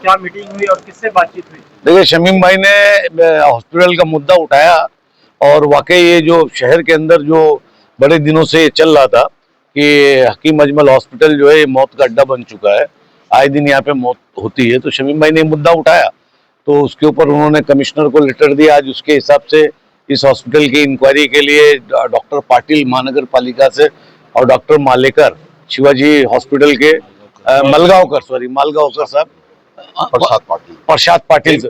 क्या मीटिंग हुई और किससे बातचीत हुई? देखिए, शमीम भाई ने हॉस्पिटल का मुद्दा उठाया और वाकई ये जो शहर के अंदर जो बड़े दिनों से ये चल रहा था कि हकीम अजमल हॉस्पिटल जो है ये मौत का अड्डा बन चुका है, आए दिन यहाँ पे मौत होती है, तो शमीम भाई ने मुद्दा उठाया। तो उसके ऊपर उन्होंने कमिश्नर को लेटर दिया। आज उसके हिसाब से इस हॉस्पिटल की इंक्वायरी के लिए डॉक्टर पाटिल महानगर पालिका से और डॉक्टर मालेकर शिवाजी हॉस्पिटल के मालगांवकर साहब, प्रसाद पाटिल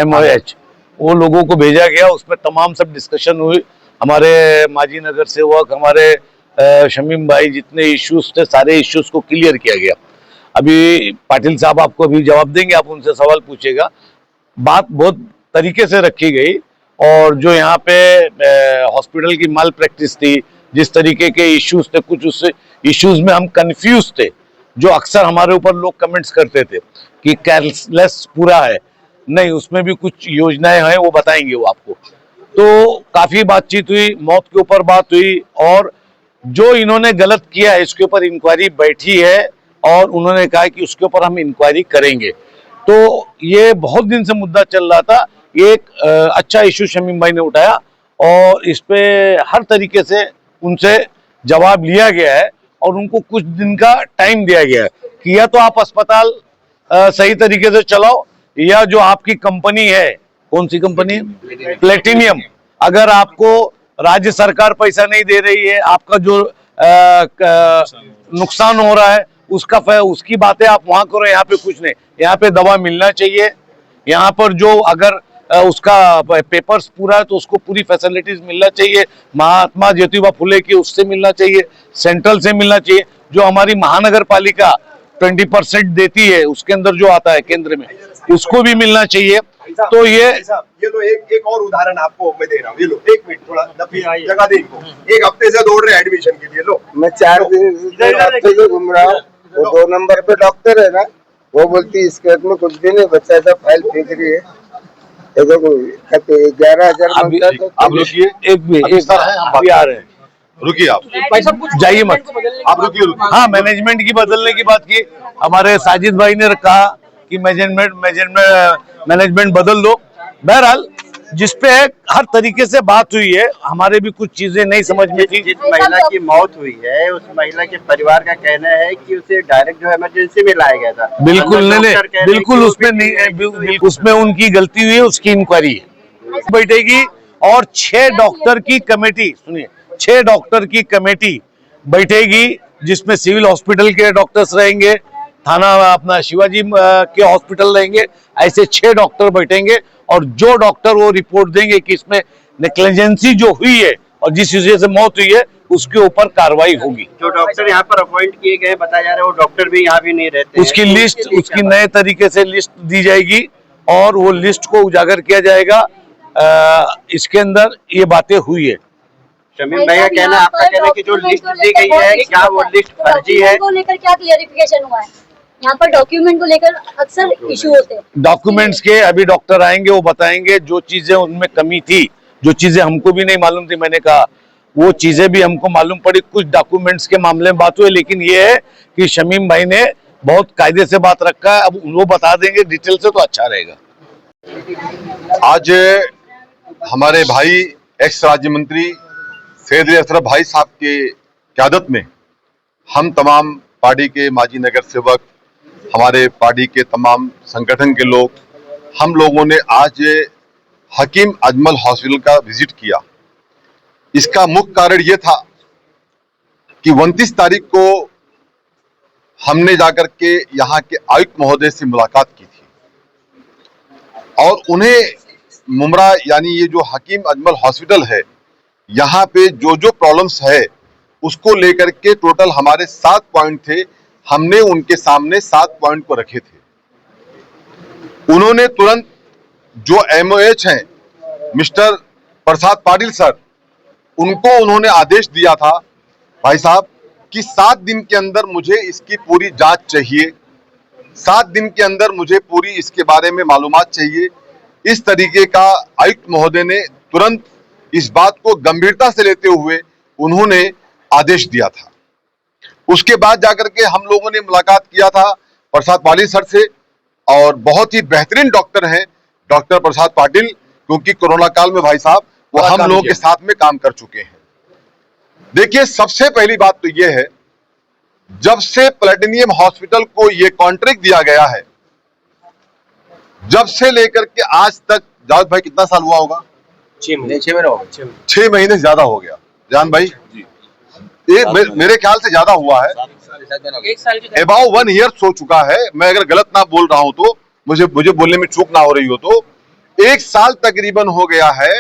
MOH वो लोगों को भेजा गया। उसमें तमाम सब डिस्कशन हुई। हमारे माजी नगर सेवक, हमारे शमीम भाई जितने इश्यूज थे सारे इश्यूज को क्लियर किया गया। अभी पाटिल साहब आपको अभी जवाब देंगे, आप उनसे सवाल पूछेगा। बात बहुत तरीके से रखी गई और जो यहाँ पे हॉस्पिटल की माल प्रैक्टिस थी, जिस तरीके के इश्यूज थे, कुछ उस इश्यूज में हम कंफ्यूज थे, जो अक्सर हमारे ऊपर लोग कमेंट्स करते थे कि केयरलेस पूरा है, नहीं उसमें भी कुछ योजनाएं हैं, वो बताएंगे वो आपको। तो काफी बातचीत हुई, मौत के ऊपर बात हुई और जो इन्होंने गलत किया है इसके ऊपर इंक्वायरी बैठी है और उन्होंने कहा कि उसके ऊपर हम इंक्वायरी करेंगे। तो ये बहुत दिन से मुद्दा चल रहा था। ये एक अच्छा इशू शमीम भाई ने उठाया और इस पे हर तरीके से उनसे जवाब लिया गया है और उनको कुछ दिन का टाइम दिया गया है कि या तो आप अस्पताल सही तरीके से चलाओ, या जो आपकी कंपनी है, कौन सी कंपनी है, प्लेटिनियम, अगर आपको राज्य सरकार पैसा नहीं दे रही है, आपका जो नुकसान हो रहा है उसकी बातें आप वहां करो, यहाँ पे कुछ नहीं। यहाँ पे दवा मिलना चाहिए, यहाँ पर जो अगर उसका पेपर्स पूरा है तो उसको पूरी फैसिलिटीज मिलना चाहिए। महात्मा ज्योतिबा फुले की उससे मिलना चाहिए, सेंट्रल से मिलना चाहिए। जो हमारी महानगर पालिका 20% देती है उसके अंदर जो आता है केंद्र में, उसको भी मिलना चाहिए। तो ये लो एक और उदाहरण आपको मैं दे रहा हूँ। ये लो, एक मिनट, थोड़ा जगह दे इनको। एक हफ्ते से दौड़ रहे एडमिशन के लिए। लो, मैं 4 हफ्ते से घूम रहा हूँ। वो 2 नंबर पे डॉक्टर है ना, वो बोलती इस केस में कुछ भी नहीं, बच्चा सब फाइल फेंक रही है। 11,000 आप रुकिए, एक सर हम अभी आ रहे हैं, रुकिए आप भाई साहब कुछ जाइए मत, आप रुकिए। हाँ, मैनेजमेंट की बदलने की बात की। हमारे साजिद भाई ने कहा कि मैनेजमेंट बदल दो। बहरहाल जिसपे हर तरीके से बात हुई है, हमारे भी कुछ चीजें नहीं समझ में थी। जिस महिला की मौत हुई है उस महिला के परिवार का कहना है कि उसे डायरेक्ट जो इमरजेंसी में लाया गया था। बिल्कुल नहीं, बिल्कुल उसमें नहीं, उसमें उनकी गलती हुई है, उसकी इंक्वायरी है बैठेगी। और 6 डॉक्टर की कमेटी, सुनिए, 6 डॉक्टर की कमेटी बैठेगी जिसमें सिविल हॉस्पिटल के डॉक्टर्स रहेंगे, थाना अपना शिवाजी के हॉस्पिटल रहेंगे, ऐसे 6 डॉक्टर बैठेंगे और जो डॉक्टर वो रिपोर्ट देंगे कि इसमें नेग्लिजेंसी जो हुई है और जिस वजह से मौत हुई है उसके ऊपर कार्रवाई होगी। जो डॉक्टर यहाँ पर अपॉइंट किए गए बताया जा रहा है वो डॉक्टर भी यहाँ भी नहीं रहते, उसकी लिस्ट, उसकी नए तरीके से लिस्ट दी जाएगी और वो लिस्ट को उजागर किया जाएगा। इसके अंदर ये बातें हुई है। शमीम भाई का कहना, आपका कहना है कि जो लिस्ट दी गई है क्या वो लिस्ट फर्जी है? को लेकर क्या क्लियरिफिकेशन हुआ है? यहाँ पर डॉक्यूमेंट को लेकर अक्सर इशू होते हैं। डॉक्यूमेंट्स के अभी डॉक्टर आएंगे, वो बताएंगे जो चीजें उनमें कमी थी, जो चीजें हमको भी नहीं मालूम थी, मैंने कहा वो चीजें भी हमको मालूम पड़ी। कुछ डॉक्यूमेंट्स के मामले में बात हुई, लेकिन ये है कि शमीम भाई ने बहुत कायदे से बात रखा है। अब वो बता देंगे डिटेल से तो अच्छा रहेगा। आज हमारे भाई एक्स राज्य मंत्री सैयद अशरफ भाई साहब के क़यादत में हम तमाम पार्टी के माजी नगर सेवक, हमारे पार्टी के तमाम संगठन के लोग, हम लोगों ने आज हकीम अजमल हॉस्पिटल का विजिट किया। इसका मुख्य कारण ये था कि 29 तारीख को हमने जाकर के यहाँ के आयुक्त महोदय से मुलाकात की थी और उन्हें मुमरा यानी ये जो हकीम अजमल हॉस्पिटल है, यहाँ पे जो जो प्रॉब्लम्स है उसको लेकर के टोटल हमारे 7 पॉइंट थे। हमने उनके सामने 7 पॉइंट को रखे थे। उन्होंने तुरंत जो MOH हैं मिस्टर प्रसाद पाटिल सर, उनको उन्होंने आदेश दिया था भाई साहब कि 7 दिन के अंदर मुझे इसकी पूरी जांच चाहिए, 7 दिन के अंदर मुझे पूरी इसके बारे में मालूमात चाहिए। इस तरीके का आयुक्त महोदय ने तुरंत इस बात को गंभीरता से लेते हुए उन्होंने आदेश दिया था। उसके बाद जाकर के हम लोगों ने मुलाकात किया था प्रसाद पाटिल सर से और बहुत ही बेहतरीन डॉक्टर हैं डॉक्टर प्रसाद पाटिल, क्योंकि कोरोना काल में भाई साहब वो हम लोगों के साथ में काम कर चुके हैं। देखिए, सबसे पहली बात तो ये है, जब से प्लैटिनियम हॉस्पिटल को ये कॉन्ट्रैक्ट दिया गया है, जब से लेकर के आज तक, जावेद भाई कितना साल हुआ होगा? 6 महीने 6 महीने से ज्यादा हो गया। जान भाई ये मेरे ख्याल से ज्यादा हुआ है, 1 साल की अबाउट 1 ईयर हो चुका है। मैं अगर गलत ना बोल रहा हूं तो मुझे बोलने में चूक ना हो रही हो तो 1 साल तकरीबन हो गया है।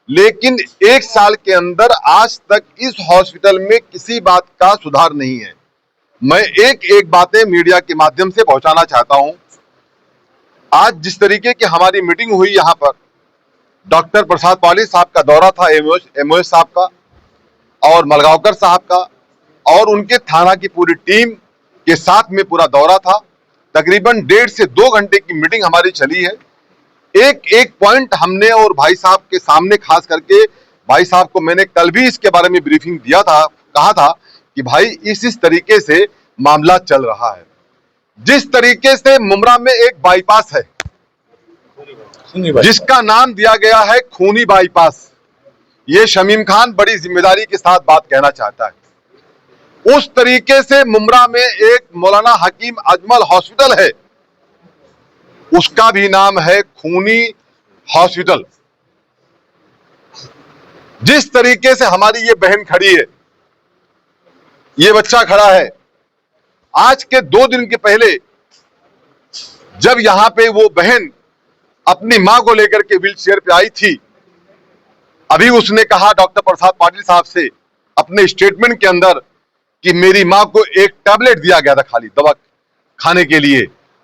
लेकिन 1 साल के अंदर आज तक इस हॉस्पिटल में किसी बात का सुधार नहीं है। मैं एक बातें मीडिया के माध्यम से पहुंचाना चाहता हूं। आज जिस तरीके की हमारी मीटिंग हुई यहाँ पर, डॉक्टर प्रसाद पाटिल साहब का दौरा था, एमओएस साहब का और मलगांवकर साहब का और उनके थाना की पूरी टीम के साथ में पूरा दौरा था। तकरीबन 1.5 से 2 घंटे की मीटिंग हमारी चली है। एक पॉइंट हमने और भाई साहब के सामने, खास करके भाई साहब को मैंने कल भी इसके बारे में ब्रीफिंग दिया था, कहा था कि भाई इस तरीके से मामला चल रहा है। जिस तरीके से मुमरा में एक बाईपास है जिसका नाम दिया गया है खूनी बाईपास, ये शमीम खान बड़ी जिम्मेदारी के साथ बात कहना चाहता है। उस तरीके से मुमरा में एक मौलाना हकीम अजमल हॉस्पिटल है, उसका भी नाम है खूनी हॉस्पिटल। जिस तरीके से हमारी ये बहन खड़ी है, ये बच्चा खड़ा है, आज के 2 दिन के पहले जब यहां पे वो बहन अपनी मां को लेकर के व्हील चेयर पे आई थी, अभी उसने कहा डॉक्टर प्रसाद पाटिल साहब से अपने स्टेटमेंट के अंदर कि मेरी मां को एक टैबलेट दिया गया था खाली दवा खाने के लिए,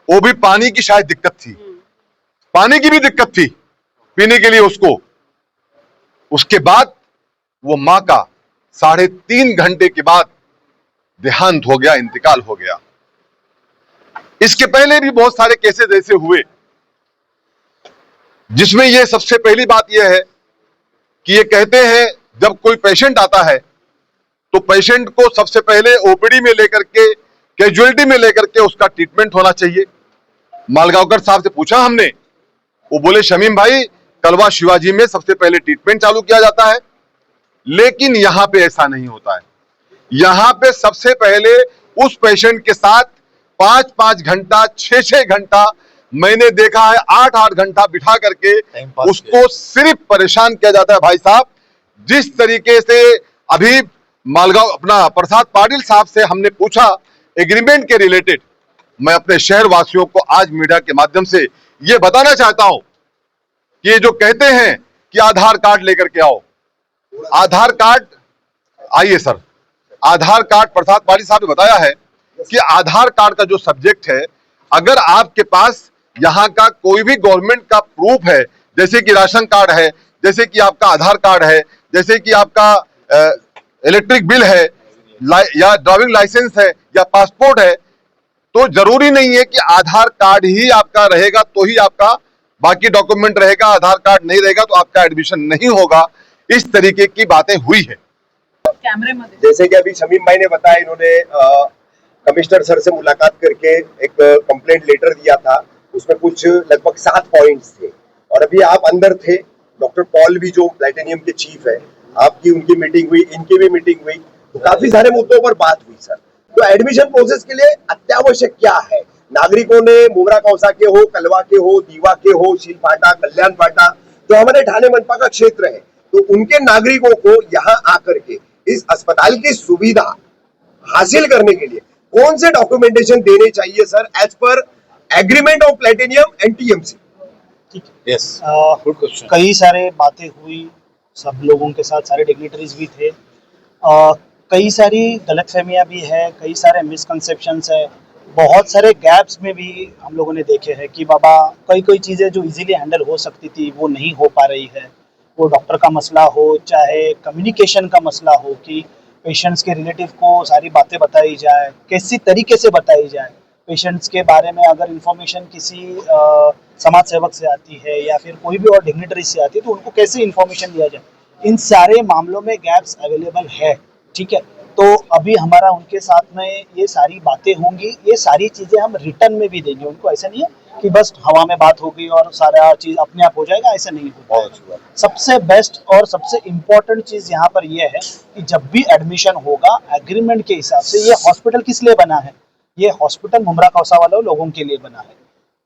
वो भी पानी की शायद दिक्कत थी, पानी की भी दिक्कत थी पीने के लिए उसको। उसके बाद वो मां का 3.5 घंटे के बाद देहांत हो गया, इंतकाल हो गया। इसके पहले भी बहुत सारे केसेस ऐसे हुए जिसमें ये सबसे पहली बात यह है कि ये कहते हैं जब कोई पेशेंट आता है तो पेशेंट को सबसे पहले ओपीडी में लेकर के, कैजुअलिटी में लेकर के उसका ट्रीटमेंट होना चाहिए। मालगांवकर साहब से पूछा हमने, वो बोले शमीम भाई कलवा शिवाजी में सबसे पहले ट्रीटमेंट चालू किया जाता है, लेकिन यहां पे ऐसा नहीं होता है। यहां पे सबसे पहले उस पेशेंट के साथ 5-5 घंटा, 6-6 घंटा, मैंने देखा है 8-8 घंटा बिठा करके उसको सिर्फ परेशान किया जाता है। भाई साहब, जिस तरीके से अभी मालगांव अपना प्रसाद पाटिल साहब से हमने पूछा एग्रीमेंट के रिलेटेड, मैं अपने शहर वासियों को आज मीडिया के माध्यम से यह बताना चाहता हूं कि ये जो कहते हैं कि आधार कार्ड लेकर के आओ, आधार कार्ड, आइए सर, आधार कार्ड प्रसाद पाटिल साहब ने बताया है कि आधार कार्ड का जो सब्जेक्ट है, अगर आपके पास यहाँ का कोई भी गवर्नमेंट का प्रूफ है, जैसे कि राशन कार्ड है, जैसे कि आपका आधार कार्ड है, जैसे कि आपका इलेक्ट्रिक बिल है, या ड्राइविंग लाइसेंस है, या पासपोर्ट है, तो जरूरी नहीं है कि आधार कार्ड ही आपका रहेगा तो ही आपका बाकी डॉक्यूमेंट रहेगा। आधार कार्ड नहीं रहेगा तो आपका एडमिशन नहीं होगा। इस तरीके की बातें हुई है। जैसे कि अभी शमीम भाई ने बताया, इन्होंने कमिश्नर सर से मुलाकात करके एक कंप्लेंट लेटर दिया था, उसमें कुछ लगभग 7 पॉइंट्स थे। और अभी आप अंदर थे, डॉक्टर पॉल भी जो प्लैटिनियम के चीफ है, आपकी उनकी मीटिंग हुई, इनकी भी मीटिंग हुई, तो काफी सारे मुद्दों पर बात हुई सर। तो एडमिशन प्रोसेस के लिए अत्यावश्यक क्या है? नागरिकों ने मुमरा कौसा के हो, कलवा के हो, दीवा के हो, शील फाटा, कल्याण फाटा, जो हमारे ठाणे मनपा का क्षेत्र है, तो उनके नागरिकों को यहाँ आकर के इस अस्पताल की सुविधा हासिल करने के लिए कौन से डॉक्यूमेंटेशन देने चाहिए sir, as per agreement of platinum and TMC? Yes, good question. कई सारे बातें हुई, सब लोगों के साथ सारे डिग्निटरीज भी थे, कई सारी गलतफहमियां भी है, कई सारे मिसकंसेप्शंस है, बहुत सारे गैप्स में भी हम लोगों ने देखे हैं कि बाबा कई चीज़ें जो इजीली हैंडल हो सकती थी वो नहीं हो पा रही है। वो डॉक्टर का मसला हो, चाहे कम्युनिकेशन का मसला हो, कि पेशेंट्स के रिलेटिव को सारी बातें बताई जाए, कैसी तरीके से बताई जाए, पेशेंट्स के बारे में अगर इंफॉर्मेशन किसी समाज सेवक से आती है या फिर कोई भी और डिग्निटरी से आती है तो उनको कैसे इंफॉर्मेशन दिया जाए, इन सारे मामलों में गैप्स अवेलेबल है। ठीक है, तो अभी हमारा उनके साथ में ये सारी बातें होंगी, ये सारी चीज़ें हम रिटर्न में भी देंगे उनको। ऐसा नहीं है कि बस हवा में बात हो गई और सारा चीज अपने आप हो जाएगा, ऐसा नहीं होगा। सबसे बेस्ट और सबसे इम्पोर्टेंट चीज यहाँ पर यह है कि जब भी एडमिशन होगा एग्रीमेंट के हिसाब से, ये हॉस्पिटल किस लिए बना है, ये हॉस्पिटल मुमरा कौसा वाले लोगों के लिए बना है।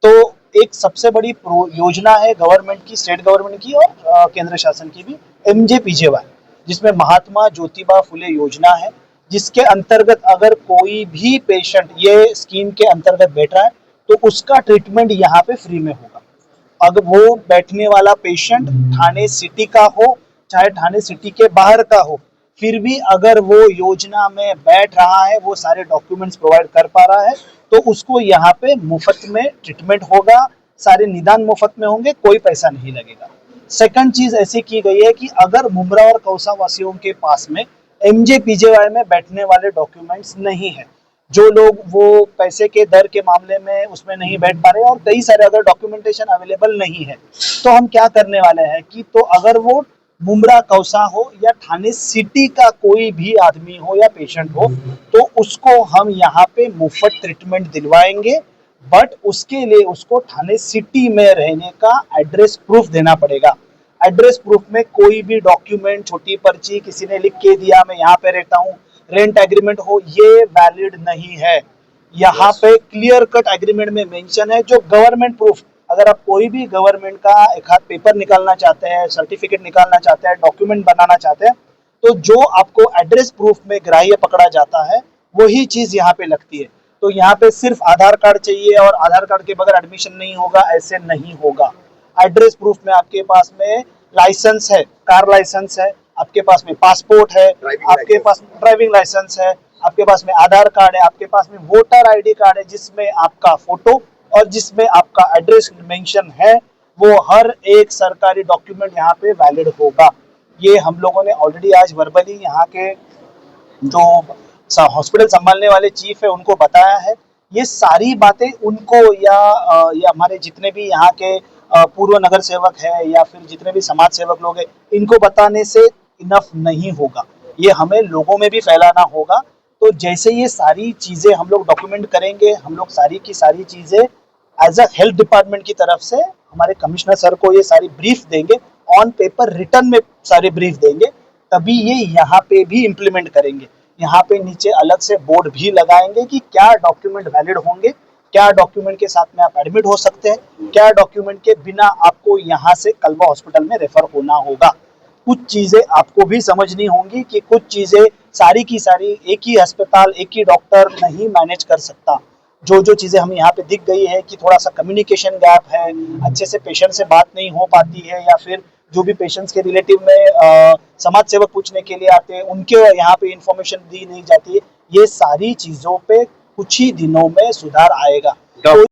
तो एक सबसे बड़ी योजना है गवर्नमेंट की, स्टेट गवर्नमेंट की और केंद्र शासन की भी, MJPJY, जिसमें महात्मा ज्योतिबा फुले योजना है, जिसके अंतर्गत अगर कोई भी पेशेंट ये स्कीम के अंतर्गत बैठ रहा है तो उसका ट्रीटमेंट यहाँ पे फ्री में होगा। अगर वो बैठने वाला पेशेंट ठाणे सिटी का हो चाहे ठाणे सिटी के बाहर का हो, फिर भी अगर वो योजना में बैठ रहा है, वो सारे डॉक्यूमेंट्स प्रोवाइड कर पा रहा है, तो उसको यहाँ पे मुफ्त में ट्रीटमेंट होगा, सारे निदान मुफ्त में होंगे, कोई पैसा नहीं लगेगा। सेकंड चीज ऐसी की गई है कि अगर मुमरा और कौसा वासियों के पास में MJPJY में बैठने वाले डॉक्यूमेंट्स नहीं है, जो लोग वो पैसे के दर के मामले में उसमें नहीं बैठ पा रहे और कई सारे अगर डॉक्यूमेंटेशन अवेलेबल नहीं है, तो हम क्या करने वाले हैं कि तो अगर वो मुमरा कौसा हो या ठाणे सिटी का कोई भी आदमी हो या पेशेंट हो, तो उसको हम यहाँ पे मुफ्त ट्रीटमेंट दिलवाएंगे, बट उसके लिए उसको ठाणे सिटी में रहने का एड्रेस प्रूफ देना पड़ेगा। एड्रेस प्रूफ में कोई भी डॉक्यूमेंट, छोटी पर्ची किसी ने लिख के दिया मैं यहाँ पे रहता हूँ, रेंट एग्रीमेंट हो, ये वैलिड नहीं है। यहाँ पे क्लियर कट एग्रीमेंट में मेंशन है जो गवर्नमेंट प्रूफ, अगर आप कोई भी गवर्नमेंट का एक हाथ पेपर निकालना चाहते हैं, सर्टिफिकेट निकालना चाहते हैं, डॉक्यूमेंट बनाना चाहते हैं, तो जो आपको एड्रेस प्रूफ में ग्राह्य पकड़ा जाता है वही चीज यहाँ पे लगती है। तो यहाँ पे सिर्फ आधार कार्ड चाहिए और आधार कार्ड के बगैर एडमिशन नहीं होगा, ऐसे नहीं होगा। एड्रेस प्रूफ में आपके पास में लाइसेंस है, कार लाइसेंस है, आपके पास में पासपोर्ट है, आपके पास ड्राइविंग लाइसेंस है, आपके पास में आधार कार्ड है, आपके पास में वोटर ID कार्ड है जिसमें आपका फोटो और जिसमें आपका एड्रेस मेंशन है, वो हर एक सरकारी डॉक्यूमेंट यहाँ पे वैलिड होगा। ये हम लोगों ने ऑलरेडी आज वर्बली यहाँ के जो हॉस्पिटल संभालने वाले चीफ है उनको बताया है। ये सारी बातें उनको या हमारे जितने भी यहाँ के पूर्व नगर सेवक है या फिर जितने भी समाज सेवक लोग हैं, इनको बताने से इनफ नहीं होगा, ये हमें लोगों में भी फैलाना होगा। तो जैसे ये सारी चीजें हम लोग डॉक्यूमेंट करेंगे, हम लोग सारी की सारी चीजें एज अ हेल्थ डिपार्टमेंट की तरफ से हमारे कमिश्नर सर को ये सारी ब्रीफ देंगे, ऑन पेपर रिटर्न में सारे ब्रीफ देंगे, तभी ये यहाँ पे भी इम्प्लीमेंट करेंगे। यहाँ पे नीचे अलग से बोर्ड भी लगाएंगे कि क्या डॉक्यूमेंट वैलिड होंगे, क्या डॉक्यूमेंट के साथ में आप एडमिट हो सकते हैं, क्या डॉक्यूमेंट के बिना आपको यहाँ से कलवा हॉस्पिटल में रेफर होना होगा। कुछ चीजें आपको भी समझनी होंगी कि कुछ चीजें सारी की सारी एक ही अस्पताल, एक ही डॉक्टर नहीं मैनेज कर सकता। जो चीजें हमें यहाँ पे दिख गई है कि थोड़ा सा कम्युनिकेशन गैप है, अच्छे से पेशेंट से बात नहीं हो पाती है, या फिर जो भी पेशेंट्स के रिलेटिव में समाज सेवक पूछने के लिए आते हैं उनके यहाँ पे इंफॉर्मेशन दी नहीं जाती है, ये सारी चीजों पे कुछ ही दिनों में सुधार आएगा।